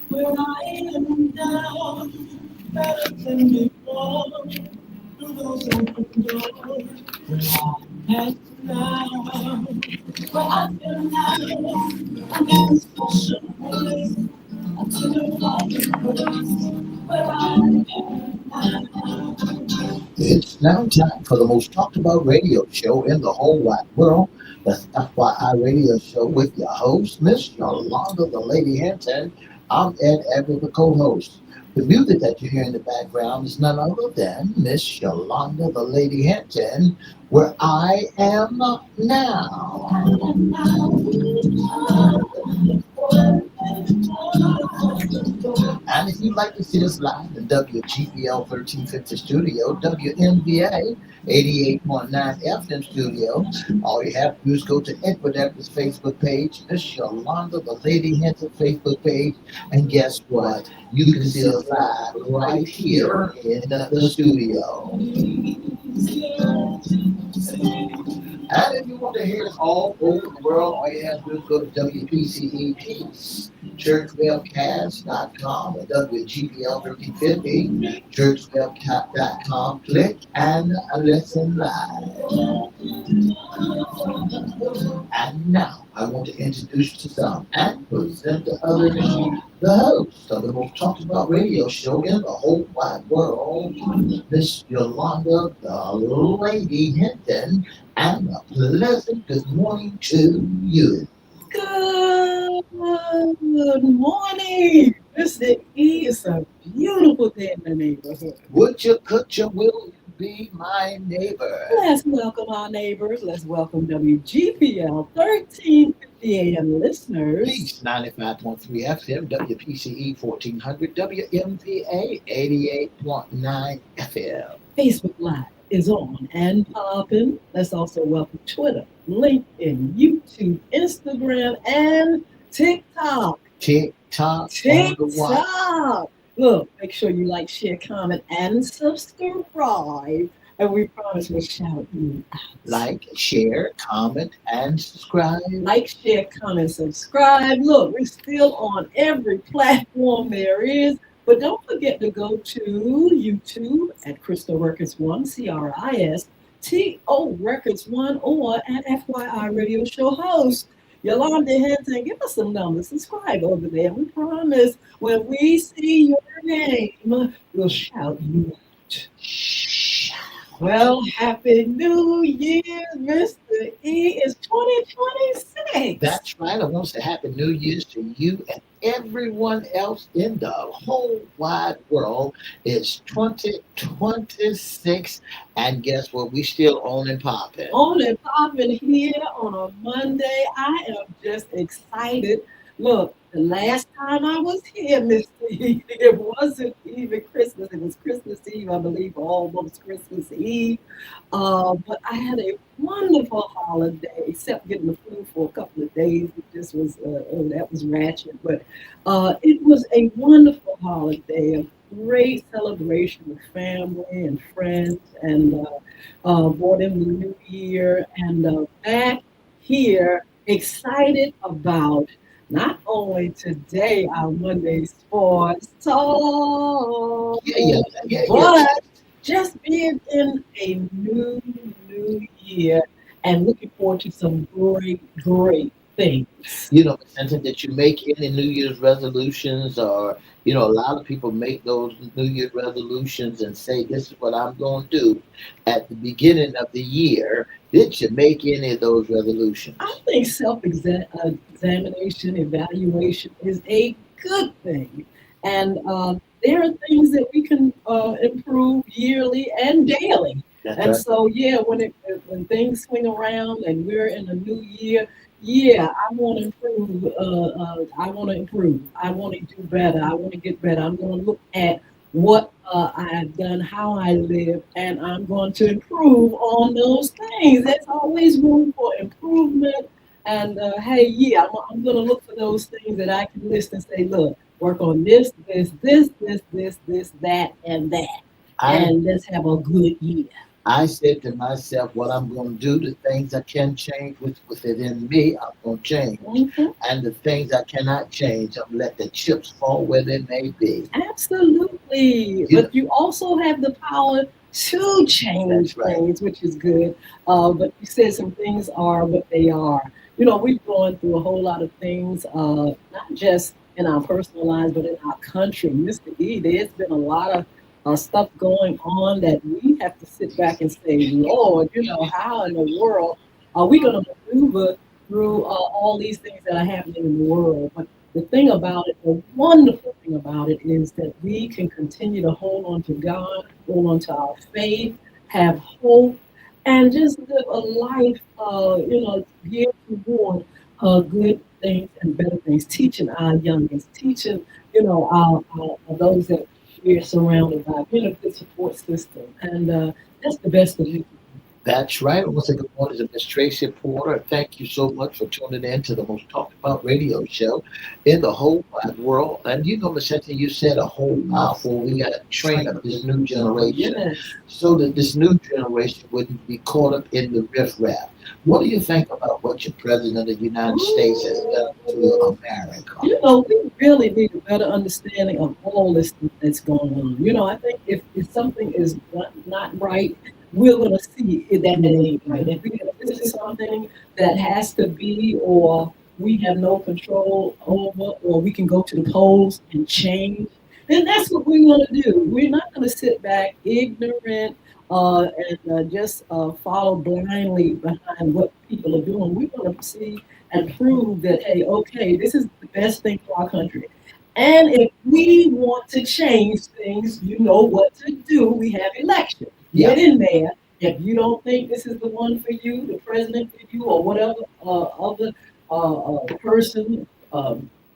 Where I am now, better than before. Through those open doors, where I am now, where I feel now, I'm in this special place. Until the fire where I am now. It's now time for the most talked about radio show in the whole wide world. That's FYI Radio Show with your host, Miss Yolanda, the Lady Hinton. I'm Ed Everett, the co-host. The music that you hear in the background is none other than Miss Yolanda, the Lady Hinton, where I am now. And if you'd like to see us live in WGPL 1350 Studio, WMVA 88.9 FM Studio, all you have to do is go to Everette's Facebook page, Miss Yolanda, the Lady Hinton Facebook page, and guess what? You can see us live right here in the studio. And if you want to hear us all over the world, all you have to do is go to WPCET's churchwebcast.com or WGPL 1350, churchwebcast.com. Click and listen live. And now I want to introduce to some and present to others the host of the most talked about radio show in the whole wide world, Miss Yolanda, the Lady Hinton, and a pleasant good morning to you. Good morning. Mr. E, it's a beautiful day in the neighborhood. Would you, could you, will you be my neighbor? Let's welcome our neighbors. Let's welcome WGPL 1350 AM listeners. Peace 95.3 FM, WPCE 1400, WMPA 88.9 FM. Facebook Live is on and popping. Let's also welcome Twitter, LinkedIn, YouTube, Instagram, and TikTok. TikTok. Look, make sure you like, share, comment, and subscribe. And we promise we'll shout you out. Like, share, comment, and subscribe. Like, share, comment, subscribe. Look, we're still on every platform there is. But don't forget to go to YouTube at Crystal Records 1, CRISTO Records 1, or at FYI Radio Show host. Yolanda Hinton, give us some numbers. Subscribe over there. We promise when we see your name, we'll shout you out. Well, Happy New Year, Mr. E. It's 2026. That's right. I want to say Happy New Year's to you and everyone else in the whole wide world. It's 2026. And guess what? We still on and popping. On and popping here on a Monday. I am just excited. Look, the last time I was here, Mr. E, it wasn't even Christmas. It was Christmas Eve, I believe, almost Christmas Eve. But I had a wonderful holiday, except getting the flu for a couple of days. It just was, that was ratchet. But it was a wonderful holiday, a great celebration with family and friends, and brought in the new year. And back here, excited about not only today, our Monday sports talk, but just being in a new year and looking forward to some great things. You know, something that you make any New Year's resolutions, or, you know, a lot of people make those New Year's resolutions and say, this is what I'm going to do at the beginning of the year. Did you make any of those resolutions? I think self-examination, evaluation is a good thing. And there are things that we can improve yearly and daily. That's and right. So, yeah, when things swing around and we're in a new year, yeah, I want to improve. I want to improve. I want to do better. I want to get better. I'm going to look at what I've done, how I live, and I'm going to improve on those things. There's always room for improvement. And hey, yeah, I'm going to look for those things that I can list and say, look, work on this, that, and that. I And let's have a good year. I said to myself, what I'm going to do, the things I can change within me, I'm going to change. Mhm. And the things I cannot change, I'm let the chips fall where they may be. Absolutely. You know, But you also have the power to change that's right. things, which is good. But you said some things are what they are. You know, we've gone through a whole lot of things, not just in our personal lives, but in our country. Mr. E, there's been a lot of stuff going on that we have to sit back and say, Lord, you know, how in the world are we going to maneuver through all these things that are happening in the world? But the thing about it, the wonderful thing about it is that we can continue to hold on to God, hold on to our faith, have hope, and just live a life, geared toward good things and better things, teaching our youngest, teaching, those that we're surrounded by, being a good support system. And that's the best that we can That's right. I want to say good morning to Miss Tracy Porter. Thank you so much for tuning in to the most talked about radio show in the whole wide world. And you know, Miss Cynthia, you said a whole mouthful. We got to train up this new do. generation Yes. so that this new generation wouldn't be caught up in the riffraff. What do you think about what your president of the United States has done to America? You know, we really need a better understanding of all this stuff that's going on. You know, I think if something is not right, we're going to see that it ain't right. If this is something that has to be, or we have no control over, or we can go to the polls and change, then that's what we're going to do. We're not going to sit back ignorant and just follow blindly behind what people are doing. We're going to see and prove that, hey, okay, this is the best thing for our country. And if we want to change things, you know what to do. We have elections. Yeah, Get in there. If you don't think this is the one for you, the president for you, or whatever other person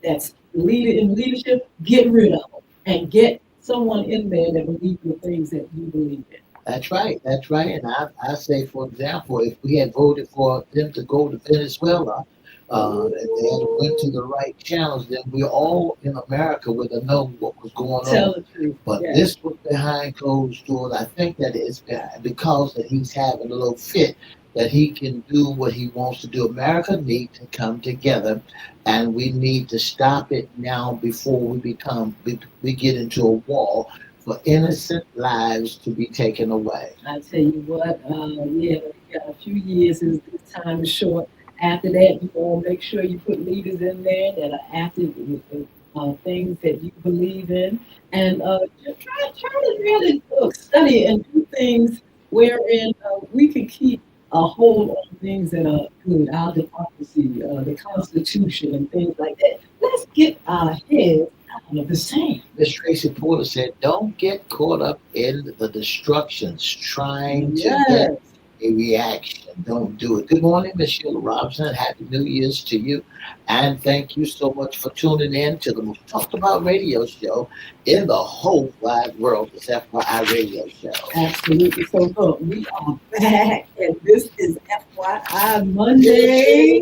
that's leader in leadership, get rid of them and get someone in there that believes the things that you believe in. that's right. That's right. And I say, for example, if we had voted for them to go to Venezuela, if they had went to the right channels, then we all in America would have known what was going on. Tell the truth. But Yes. this was behind closed doors. I think that it's because that he's having a little fit that he can do what he wants to do. America needs to come together, and we need to stop it now before we get into a wall for innocent lives to be taken away. I tell you what, yeah, we got a few years. This time is short. After that, you want to make sure you put leaders in there that are active with the things that you believe in, and just try to really look, study and do things wherein we can keep a hold on things that are good, our democracy, the Constitution, and things like that. Let's get our heads out of the sand. Miss Tracy Porter said, "Don't get caught up in the destructions, trying to get Yes. a reaction. Don't do it." Good morning, Miss Sheila Robinson. Happy New Year's to you. And thank you so much for tuning in to the most talked about radio show in the whole wide world. It's FYI Radio Show. Absolutely. So look, we are back, and this is FYI Monday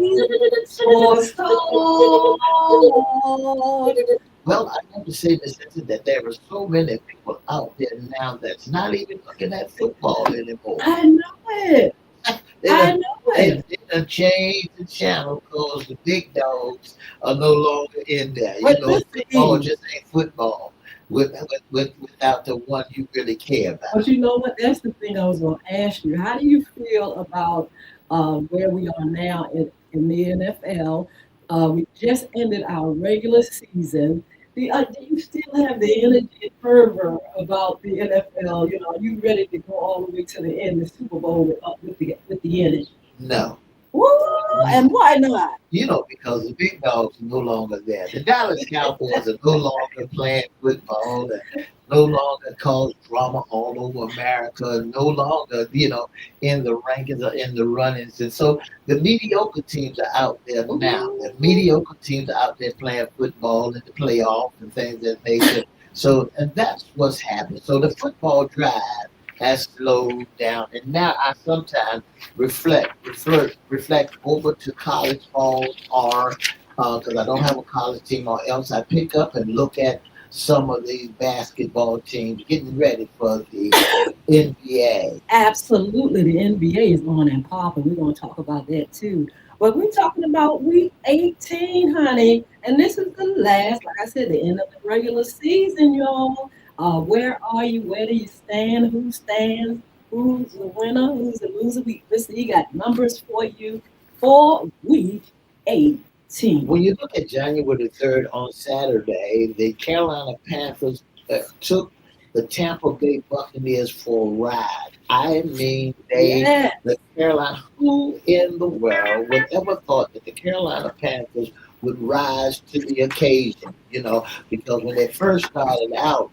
Sports Talk. Well, I have to say, Miss Hinton, that there are so many people out there now that's not even looking at football anymore. I know it. They I done, know it. they done changed the channel because the big dogs are no longer in there. You But know, listen, football E, just ain't football without the one you really care about. but you know what? That's the thing I was going to ask you. How do you feel about where we are now in the NFL? We just ended our regular season. Do you still have the energy and fervor about the NFL? You know, are you ready to go all the way to the end, the Super Bowl with the energy? No. Woo! And why not? You know, because the big dogs are no longer there. The Dallas Cowboys are no longer playing football, and no longer cause drama all over America, no longer, in the rankings or in the runnings. And so the mediocre teams are out there now. The mediocre teams are out there playing football in the playoffs and things of that nature. So, and that's what's happened. So the football drive has slowed down, and now I sometimes reflect over to college balls, or because I don't have a college team, or else I pick up and look at some of these basketball teams getting ready for the NBA. Absolutely, the NBA is on and popping. We're going to talk about that too. But we're talking about week 18, honey. And this is the last, like I said, the end of the regular season, y'all. Where are you? Where do you stand? Who stands? Who's the winner? Who's the loser? We got numbers for you for week 18. When you look at January 3rd on Saturday, the Carolina Panthers took the Tampa Bay Buccaneers for a ride. I mean, Yeah. the Carolina, who in the world would ever thought that the Carolina Panthers would rise to the occasion? Because when they first started out,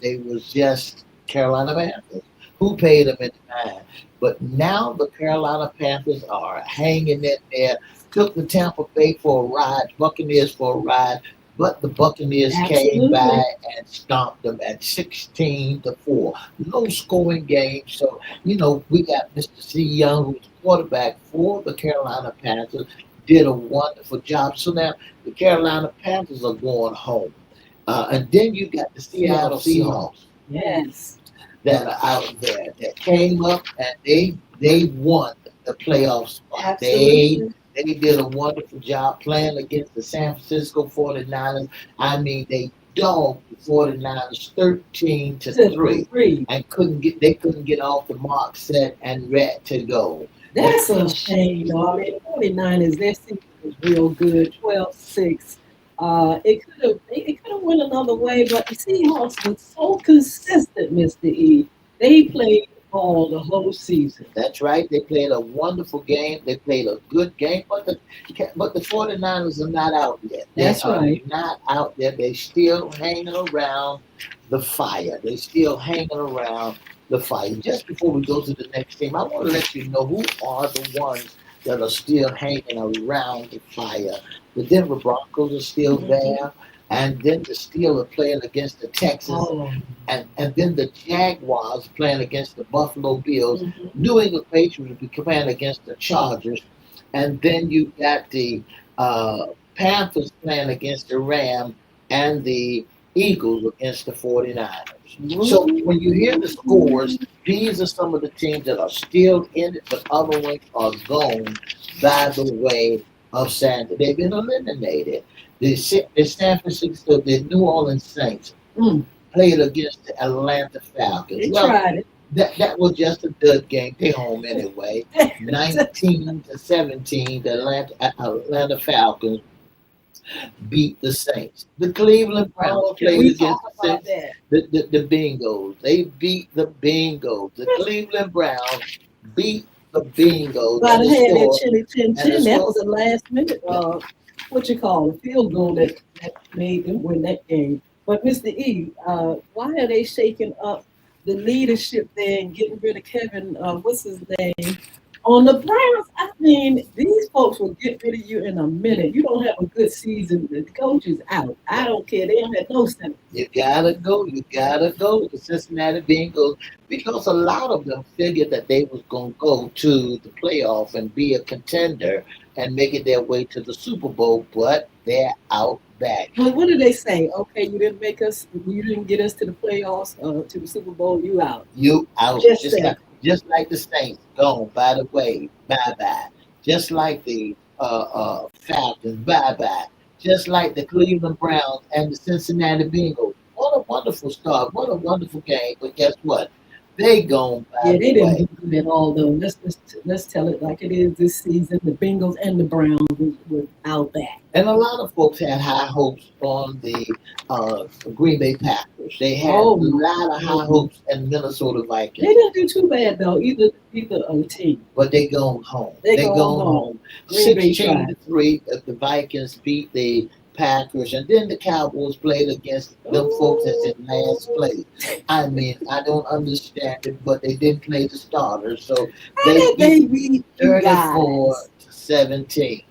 they was just Carolina Panthers. Who paid them in the mind? But now the Carolina Panthers are hanging in there, took the Tampa Bay for a ride, Buccaneers for a ride, but the Buccaneers came Absolutely. by and stomped them at 16-4. Low scoring game. So, we got Mr. C. Young, who's quarterback for the Carolina Panthers, did a wonderful job. So now the Carolina Panthers are going home. And then you got the Seattle Seahawks Yes. that are out there that came up and they won the playoff spot. They Absolutely. they did a wonderful job playing against the San Francisco 49ers. I mean, they dogged the 49ers 13 to To 3 three. and couldn't get off the mark set and ready to go. That's a shame, though. I mean, 49ers, their season was real good, 12-6. It could have went another way, but the Seahawks were so consistent, Mr. E. They played all the whole season. That's right. They played a wonderful game. They played a good game, but the 49ers are not out yet. They That's are right. not out there. They still hanging around the fire. They still hanging around the fire. Just before we go to the next team, I want to let you know who are the ones that are still hanging around the fire. The Denver Broncos are still Mhm. there. And then the Steelers playing against the Texans, Oh, and then the Jaguars playing against the Buffalo Bills. mhm. New England Patriots will be playing against the Chargers, and then you got the uh, Panthers playing against the Rams and the Eagles against the 49ers. So when you hear the scores, these are some of the teams that are still in it, but other ones are gone by the way of Santa. They've been eliminated. The San Francisco, the New Orleans Saints Mm, played against the Atlanta Falcons. they Well, tried that was just a dud game. They home anyway. it. 19-17, the Atlanta Falcons beat the Saints. The Cleveland Browns Oh, can played we talk against the about Saints. that? The Bengals. They beat the Bengals. The Cleveland Browns beat the Bengals. But had that chili chin And the chin, that score, was a last minute, what you call a field goal that made them win that game. But Mr. E, why are they shaking up the leadership there and getting rid of Kevin? What's his name? On the Browns, I mean, these folks will get rid of you in a minute. You don't have a good season. The coach is out. I don't care. They don't have no sense. you gotta go. You gotta go. The Cincinnati Bengals, because a lot of them figured that they was gonna go to the playoff and be a contender and make it their way to the Super Bowl, but they're out back. But what do they say? Okay, you didn't get us to the playoffs, to the Super Bowl, you out. You out. Just Just say, like the Saints gone. By the way, bye bye. Just like the Falcons, bye bye. Just like the Cleveland Browns and the Cincinnati Bengals. What a wonderful start. What a wonderful game. But guess what? They gone by yeah, the they didn't way. do good at all, though. Let's tell it like it is this season. The Bengals and the Browns was out back. And a lot of folks had high hopes on the Green Bay Packers. They had a Oh my lot of high goodness. hopes and Minnesota They Vikings. didn't do too bad though, either team. But they gone home. They They going gone home. home. Green Bay 16 tried. to 3, the Vikings beat the Packers, and then the Cowboys played against them folks that's in last Ooh, place. I mean, I don't understand it, but they didn't play the starters, so how they did beat they beat you 34 guys? to 17.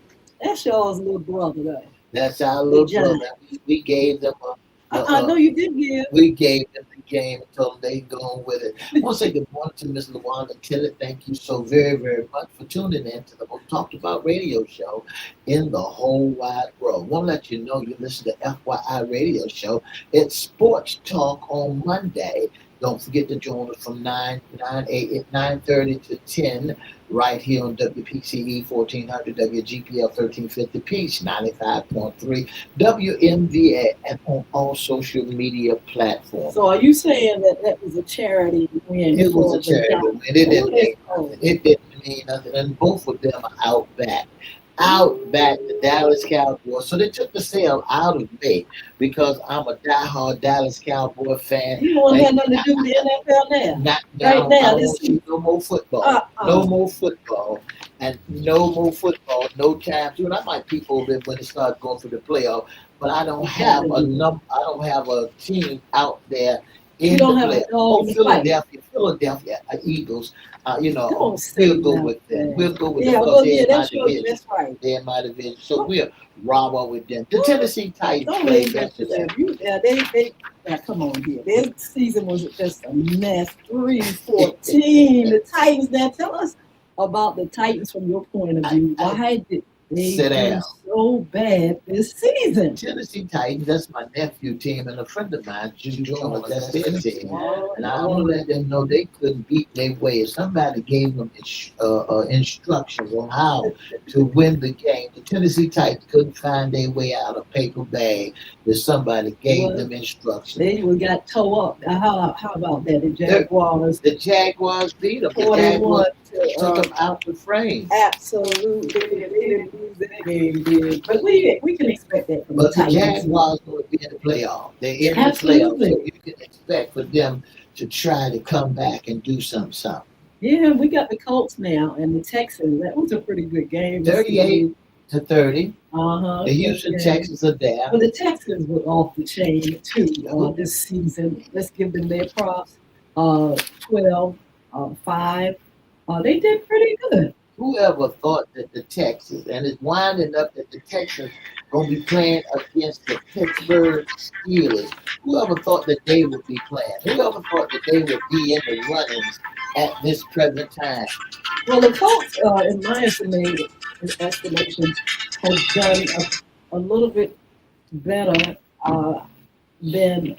That's y'all's little brother though. That's our The little Giants. brother. We gave them I know you did give. We gave them the game and told them they can go on with it. I want to say good morning to Miss Yolanda. Tell thank you so very, very much for tuning in to the most talked about radio show in the whole wide world. Want to let you know you listen to FYI radio show. It's Sports Talk on Monday. Don't forget to join us from 9:30 to 10 right here on WPCE 1400 WGPL 1350 Peach 95.3 WMVA and on all social media platforms. So are you saying that that was a charity win? It was a charity win. It didn't mean nothing. It didn't mean nothing. And both of them are out back. Out back the Dallas Cowboys. So they took the sale out of me because I'm a diehard Dallas Cowboy fan. You don't have nothing to do with the NFL now. Not Right now, I don't this see no more football. No more football. And no more football, no time soon. I might peep over it when it starts going for the playoff, but I don't have I don't have a team out there in the playoff. Philadelphia Eagles. We'll go with them. We'll go with them because that's right. That's right. They're in my division. So we'll rob with them. The Tennessee Titans played yesterday. Come on here. Their season was just a mess. 3-14. The Titans. Now tell us about the Titans from your point of view. Why did they do so bad this season? Tennessee Titans, that's my nephew team, and a friend of mine, that's their team. And I want to let them know they couldn't beat their way. Somebody gave them instructions on how to win the game. The Tennessee Titans couldn't find their way out of paper bag that somebody gave them instructions. They got towed up. How about that? The Jaguars beat them. The Jaguars took them out the frame. Absolutely. They didn't lose that game, did. But we can expect that from the Titans. Jaguars going to be in the playoff. They're in the playoff, so you can expect for them to try to come back and do something. Yeah, we got the Colts now and the Texans. That was a pretty good game. 38-30. The Houston Texans are there. But the Texans were off the chain too this season. Let's give them their props. 12-5. They did pretty good. Whoever thought that the Texans, and it's winding up that the Texans going to be playing against the Pittsburgh Steelers. Whoever thought that they would be playing? Whoever thought that they would be in the runnings at this present time? Well, the Colts, in my estimation, have done a little bit better than,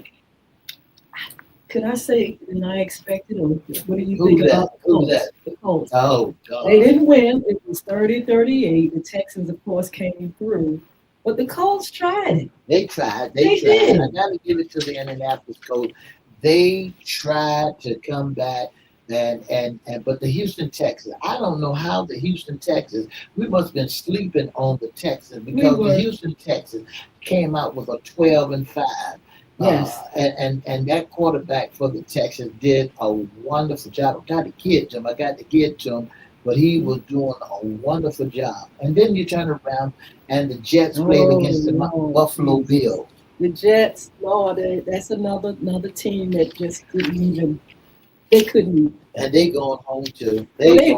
could I say, than I expected? Or what do you think about the Colts? The Colts. Oh, God. They didn't win. It was 30-38. The Texans, of course, came through. But the Colts tried it. They tried. They did. I got to give it to the Indianapolis Colts. They tried to come back. But the Houston Texans, I don't know how the Houston Texans, we must have been sleeping on the Texans because the Houston Texans came out with a 12-5. Yes. And that quarterback for the Texans did a wonderful job. I got to get to him, but he was doing a wonderful job. And then you turn around and the Jets played against the Buffalo Bills. The Jets, that's another team that just they couldn't. And they going home too. They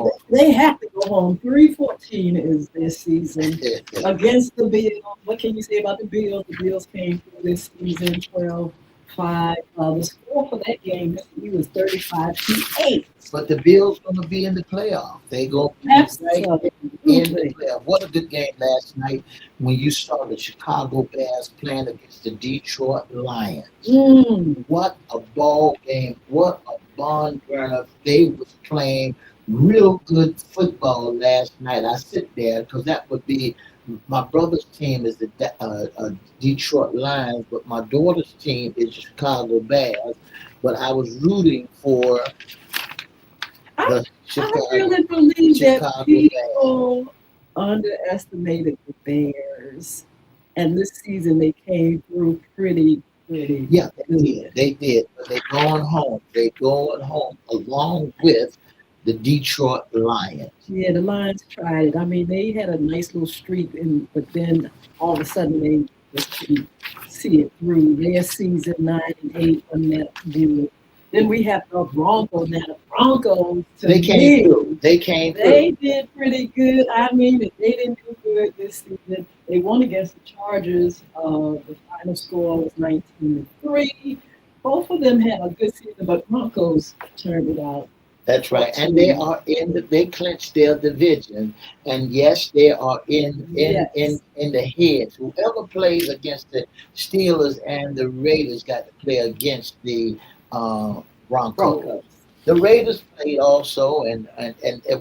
have to go home. 3-14 is their season against the Bills. What can you say about the Bills? The Bills came through this season 12-5. The score for that game was 35-8. But the Bills going to be in the playoff. They go right in the playoff. What a good game last night when you saw the Chicago Bears playing against the Detroit Lions. What a ball game. What a barn burner. They was playing real good football last night. I sit there because that would be my brother's team is the Detroit Lions, but my daughter's team is the Chicago Bears. But I was rooting for the Chicago. I really believe that people underestimated the Bears, and this season they came through pretty. Yeah, they did. But they're going home. They're going home along with the Detroit Lions. Yeah, the Lions tried it. I mean, they had a nice little streak, but then all of a sudden they just couldn't see it through. Their season 9-8 on that view. Then we have the Broncos. Now the Broncos, they came through. They did pretty good. I mean, if they didn't do good this season, They won against the Chargers. The final score was 19-3. Both of them had a good season, but Broncos turned it out. That's right, and they 14. are in they clinched their division, and yes, they are Yes, in the heads. Whoever plays against the Steelers and the Raiders got to play against the uh, Broncos. Broncos. The Raiders played also, and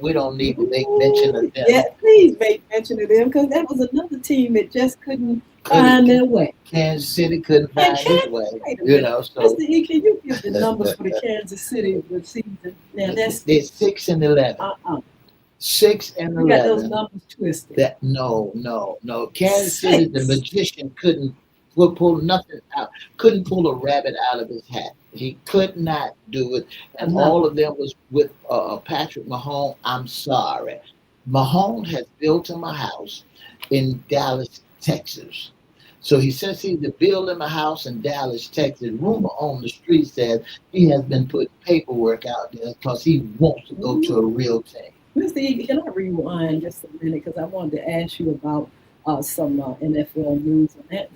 we don't need to make mention of Ooh, yeah, them. please make mention of them because that was another team that just couldn't Couldn't find their way. Kansas City couldn't And find his Kansas, way, wait a you minute, know. So Mr. E, can you give the numbers for the Kansas City the season? Now that's they're 6-11, uh-uh. 6 and You got those 11. numbers twisted. That no. Kansas City, the Six. magician couldn't pull nothing out. Couldn't pull a rabbit out of his hat. He could not do it, and all Nothing. of them was with Patrick Mahomes. I'm sorry, Mahomes has built him a house in Dallas, Texas. So he says he's building a house in Dallas, Texas. Rumor on the street says he has been putting paperwork out there because he wants to go to a Ooh. real team. Mr. E, can I rewind just a minute because I wanted to ask you about some NFL news on that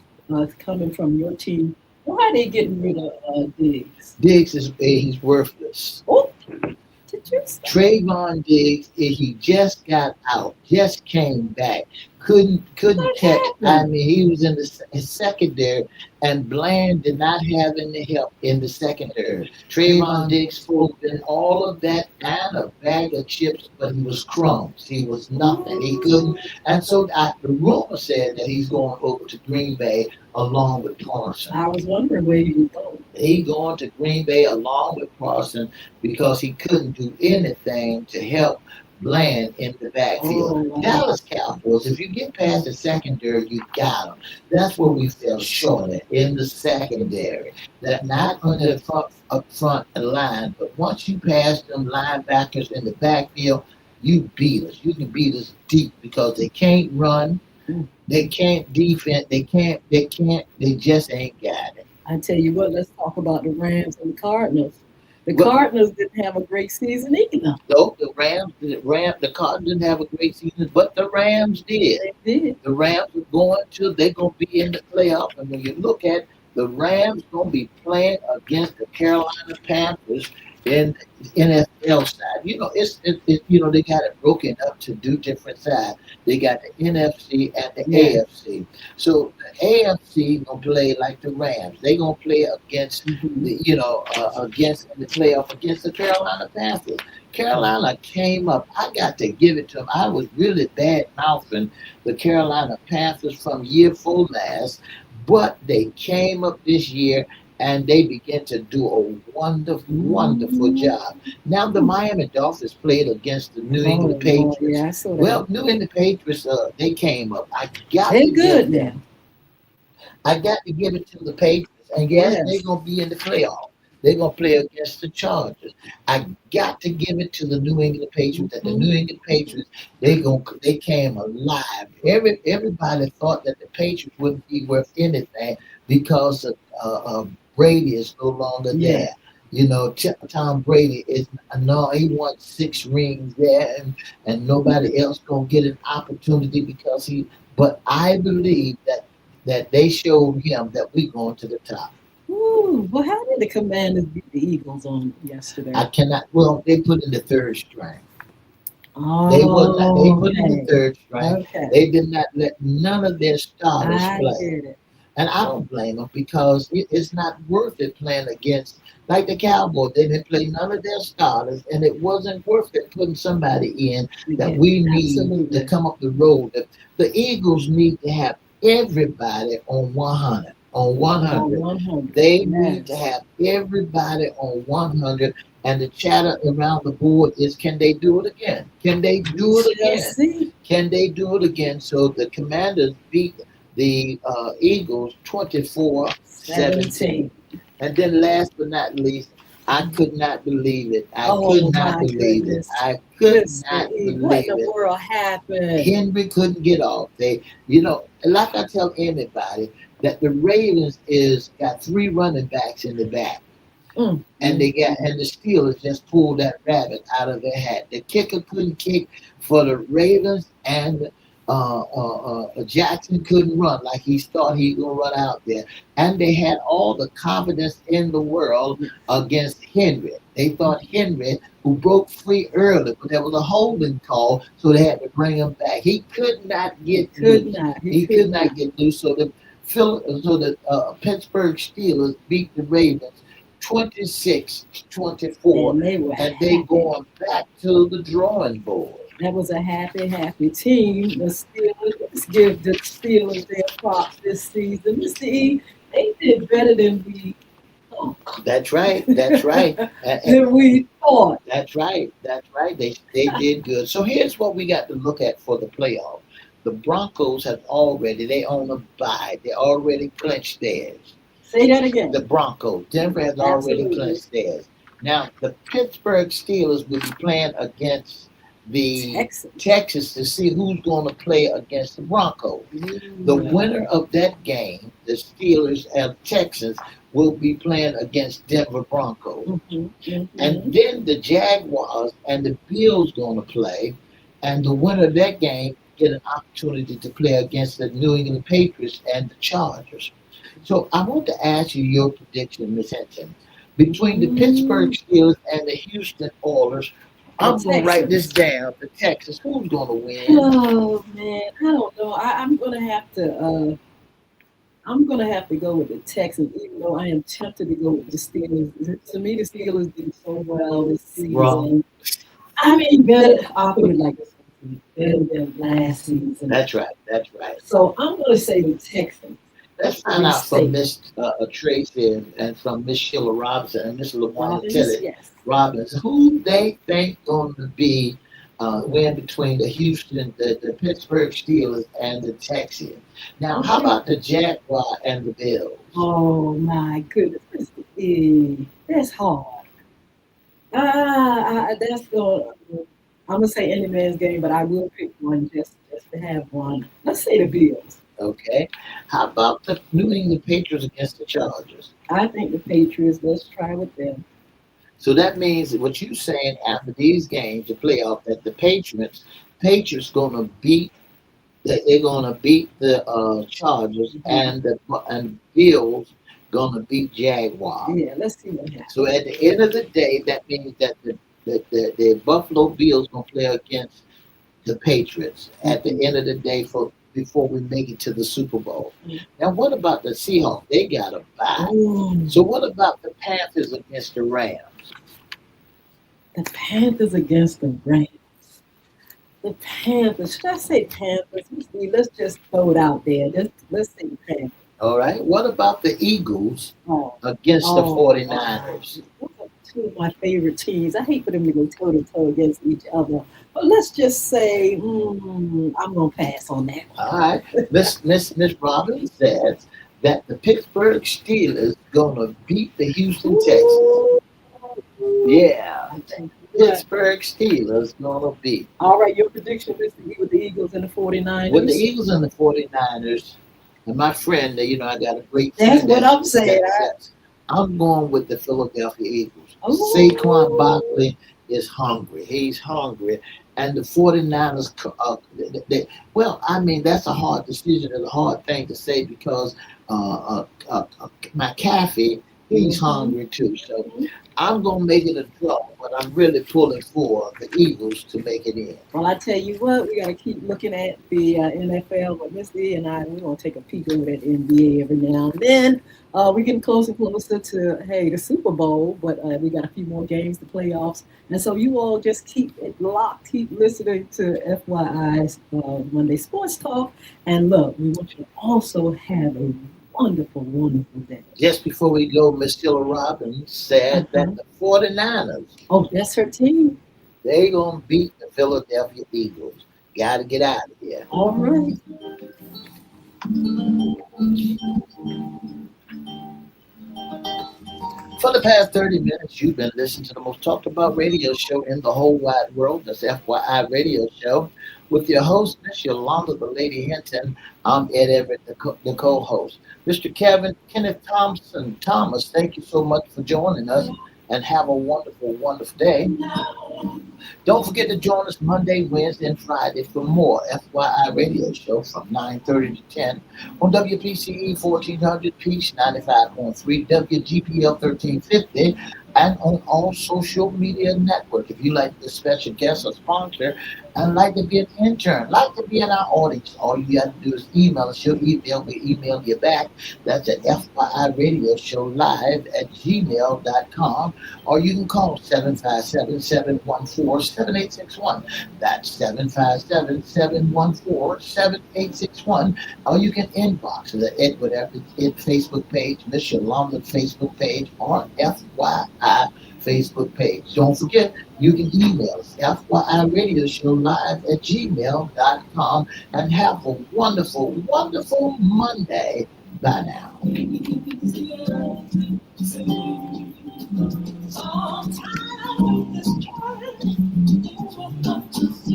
coming from your team. Why are they getting rid of Diggs? Diggs is he's worthless. Oh, did you say? Trayvon Diggs, he just got out, just came back, couldn't What catch. I happened? mean, he was in the secondary, and Bland did not have any help in the secondary. Trayvon Trayvon Diggs Diggs was pulled in all of that and a bag of chips, but he was crumbs. He was nothing. He couldn't. Ooh, And so the rumor said that he's going over to Green Bay along with Parsons. I was wondering where you were going. He going to Green Bay along with Parsons because he couldn't do anything to help Bland in the backfield. Oh, wow. Dallas Cowboys, if you get past the secondary, you got them. That's where we fell short at, in the secondary. That not on the up front line, but once you pass them linebackers in the backfield, you beat us. You can beat us deep because they can't run, Mm. they can't defend, they just ain't got it. I tell you what, let's talk about the Rams and the Cardinals. The Well, Cardinals didn't have a great season either. no, the Cardinals didn't have a great season, but the Rams did. They did. The Rams are they're going to be in the playoff. And when you look at the Rams going to be playing against the Carolina Panthers in the NFL side. You know, they got it broken up to do different sides. They got the NFC and the Yeah. AFC. So the AFC going to play like the Rams. They going to play against Mhm. against in the playoff against the Carolina Panthers. Carolina came up. I got to give it to them. I was really bad mouthing the Carolina Panthers from year four last, but they came up this year and they began to do a wonderful Mm. job. Now the Miami Dolphins played against the New Oh England Lord, Patriots. yeah, I saw that. Well, New England Patriots, they came up. They're good now. I got to give it to the Patriots. And yes, they're Yes. going to be in the playoff. They're going to play against the Chargers. I got to give it to the New England Patriots. That the Mhm. New England Patriots, they came alive. Everybody thought that the Patriots wouldn't be worth anything because Brady is no longer Yeah. there. You know, Tom Brady is no, he won 6 rings there, and nobody else gonna get an opportunity because he. But I believe that they showed him that we going to the top. Ooh, well, how did the Commanders beat the Eagles on I yesterday? cannot. Well, they put in the third string. They was not. They Oh, put in the okay. third string. Okay. They did not let none of their starters I play. get it. And I don't blame them because it's not worth it playing against, like the Cowboys. They didn't play none of their starters, and it wasn't worth it putting somebody in that Yeah, we need to absolutely. come up the road. The Eagles need to have everybody on 100. On On 100. 100. They need to Yes. have everybody on 100. And the chatter around the board is, can they do it again? Can they We do it shall again? see. Can they do it again? So the Commanders beat the Eagles 24-17. 17. And then last but not least, I could not believe it. I could Oh not my believe it. goodness. I could Mr. not E, what in believe the it. world happened? Henry couldn't get off. Like I tell anybody, that the Ravens is got 3 running backs in the back. Mm, And mm, they got mm. and the Steelers just pulled that rabbit out of their hat. The kicker couldn't kick for the Ravens, and Jackson couldn't run like he thought he was gonna run out there, and they had all the confidence in the world against Henry. They thought Henry, who broke free early, but there was a holding call, so they had to bring him back. He could not He get could loose. not. He He could could not. not get loose. So the Pittsburgh Steelers beat the Ravens 26-24, And they were and they happy. going back to the drawing board. That was a happy, happy team. The Steelers, let's give the Steelers their props this season. Mr. E, they did better than we thought. That's right. That's right. Than we thought. That's right. That's right. They did good. So here's what we got to look at for the playoff. The Broncos have already they own a bye. They already clinched theirs. Say that The again. Broncos. Denver has already Absolutely. clinched theirs. Now the Pittsburgh Steelers will be playing against the Texans. Texas to see who's going to play against the Broncos. The winner of that game, the Steelers and Texans, will be playing against Denver Broncos. Mhm, And mhm. then the Jaguars and the Bills going to play, and the winner of that game get an opportunity to play against the New England Patriots and the Chargers. So I want to ask you your prediction, Miss Hinton. Between the Pittsburgh Mm, Steelers and the Houston Oilers, the I'm going to write this Texans. down for Texas. Who's going to win? Oh man, I don't know. I'm gonna have to. I'm gonna have to go with the Texans, even though I am tempted to go with the Steelers. To me, the Steelers did so well this Wrong. season. I mean, better. I'll put it like this: better than last season. That's right. That's right. So I'm gonna say the Texans Let's to find be out from safe. Miss Tracy and from Miss Sheila Robinson and Miss LaWanda Robbins, Tillett yes. Robbins who they think going to be win between the Pittsburgh Steelers and the Texans. Now, how Okay. about the Jaguar and the Bills? Oh my goodness, that's hard. That's going. I'm gonna say any man's game, but I will pick one just to have one. Let's say the Bills. Okay. How about the New England Patriots against the Chargers? I think the Patriots. Let's try with them. So that means that what you're saying after these games, the playoff, that the Patriots going to beat that they're gonna beat the Chargers Mhm. and Bills gonna beat Jaguar. Yeah, let's see what happens. So at the end of the day, that means that the Buffalo Bills gonna play against the Patriots at the Mhm. end of the day for before we make it to the Super Bowl. Mhm. Now what about the Seahawks? They got a bye. Ooh, So what about the Panthers against the Rams? the Panthers against the Rams. The Panthers. Should I say Panthers? Let's just throw it out there. Let's say Panthers. All right. What about the Eagles Oh, against the oh, wow. 49ers? Those are two of my favorite teams. I hate for them to go toe to toe against each other. But let's just say I'm gonna pass on that one. All right. Miss Robbins says that the Pittsburgh Steelers gonna beat the Houston Texans. Ooh. Yeah, Yeah. Pittsburgh Steelers gonna beat. All right, your prediction is to be with the Eagles and the With the 49ers. Eagles and the 49ers, and my friend, I got a great That's friend what I'm saying. that's I'm going with the Philadelphia Eagles. Saquon Oh, Barkley is hungry. He's hungry. And the 49ers, well, I mean, that's a hard decision and a hard thing to say because McAfee, he's mhm. hungry too. So I'm going to make it a draw, but I'm really pulling for the Eagles to make it in. Well, I tell you what, we got to keep looking at the NFL. But Miss Lee and I, we're going to take a peek over at the NBA every now and then. We're getting closer and closer to, hey, the Super Bowl, but we got a few more games, the playoffs. And so you all just keep it locked, keep listening to FYI's Monday Sports Talk. And look, we want you to also have a wonderful, wonderful day. Just before we go, Miss Sheila Robbins said that Uh-huh. the 49ers, Oh, that's her team. they going to beat the Philadelphia Eagles. Got to get out of here. All right. For the past 30 minutes, you've been listening to the most talked about radio show in the whole wide world. That's FYI Radio Show with your host, Miss Yolanda, the Lady Hinton. I'm Ed Everett, the co-host. Mr. Kevin Kenneth Thomas, thank you so much for joining us and have a wonderful, wonderful day. Don't forget to join us Monday, Wednesday, and Friday for more FYI radio show from 9:30 to 10 on WPCE 1400 Peach 95.3 WGPL 1350 and on all social media networks. If you like to be a special guest or sponsor and like to be an intern, like to be in our audience, all you got to do is email us. Your email, we email you back. That's at FYI radio show live at gmail.com, or you can call 757-714-7861. That's 757-714-7861. Or you can inbox the whatever Facebook page, Miss Yolanda Facebook page, or FYI Facebook page. Don't forget, you can email us, FYI Radio Show Live at gmail.com, and have a wonderful, wonderful Monday. Bye now.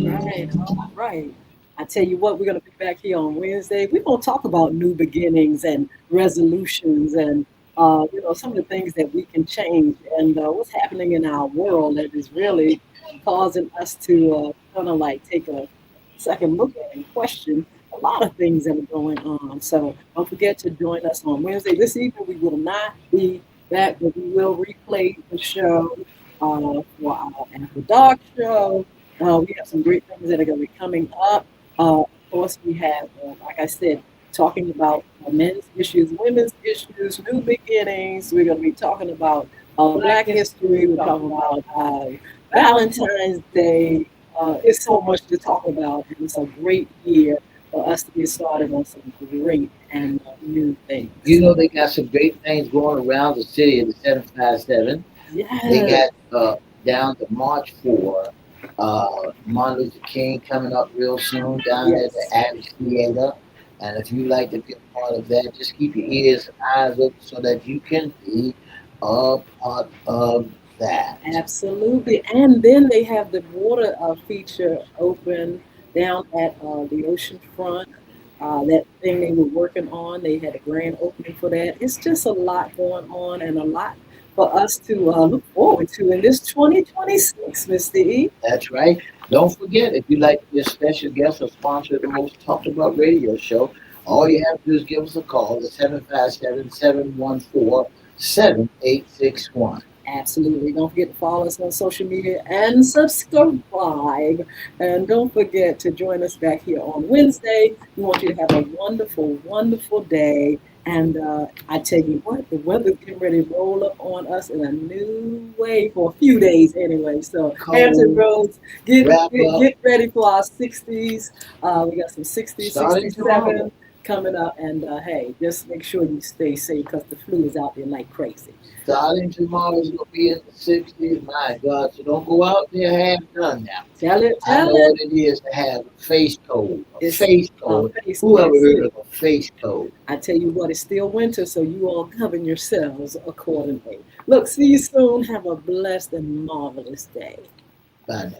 Right, all right. I tell you what, we're going to be back here on Wednesday. We're going to talk about new beginnings and resolutions and some of the things that we can change and what's happening in our world that is really causing us to kind of like take a second look at and question a lot of things that are going on. So don't forget to join us on Wednesday. This evening we will not be back, but we will replay the show for our After Dark show. We have some great things that are going to be coming up. Of course, we have, like I said, talking about men's issues, women's issues, new beginnings. We're going to be talking about Black history. We're talking about Valentine's Day. It's so much to talk about, and it's a great year for us to get started on some great and new things. You know, they got some great things going around the city of the 757. They Yes. got down to March for Martin Luther King coming up real soon down at the Yes. Abbey Theater. And if you like to be a part of that, just keep your ears and eyes open so that you can be a part of that. Absolutely. And then they have the water feature open down at the ocean front. That thing they were working on, they had a grand opening for that. It's just a lot going on and a lot for us to look forward to in this 2026, Mr. E. That's right. Don't forget, if you'd like to be a special guest or sponsor of the most talked about radio show, all you have to do is give us a call at 757-714-7861. Absolutely. Don't forget to follow us on social media and subscribe. And don't forget to join us back here on Wednesday. We want you to have a wonderful, wonderful day. And I tell you what, the weather's getting ready to roll up on us in a new way for a few days anyway. So Hampton Cold, Roads, get, wrap get, up, get ready for our 60s. We got some 60s, starting tomorrow. 67 coming up. And hey, just make sure you stay safe because the flu is out there like crazy. Starting tomorrow is going to be in the 60s. My God, so don't go out there half done now. Tell it, I tell know it. what it is to have a face cold. A It's face cold. face Who ever mask. heard of a face cold? I tell you what, it's still winter, so you all govern yourselves accordingly. Look, see you soon. Have a blessed and marvelous day. Bye now.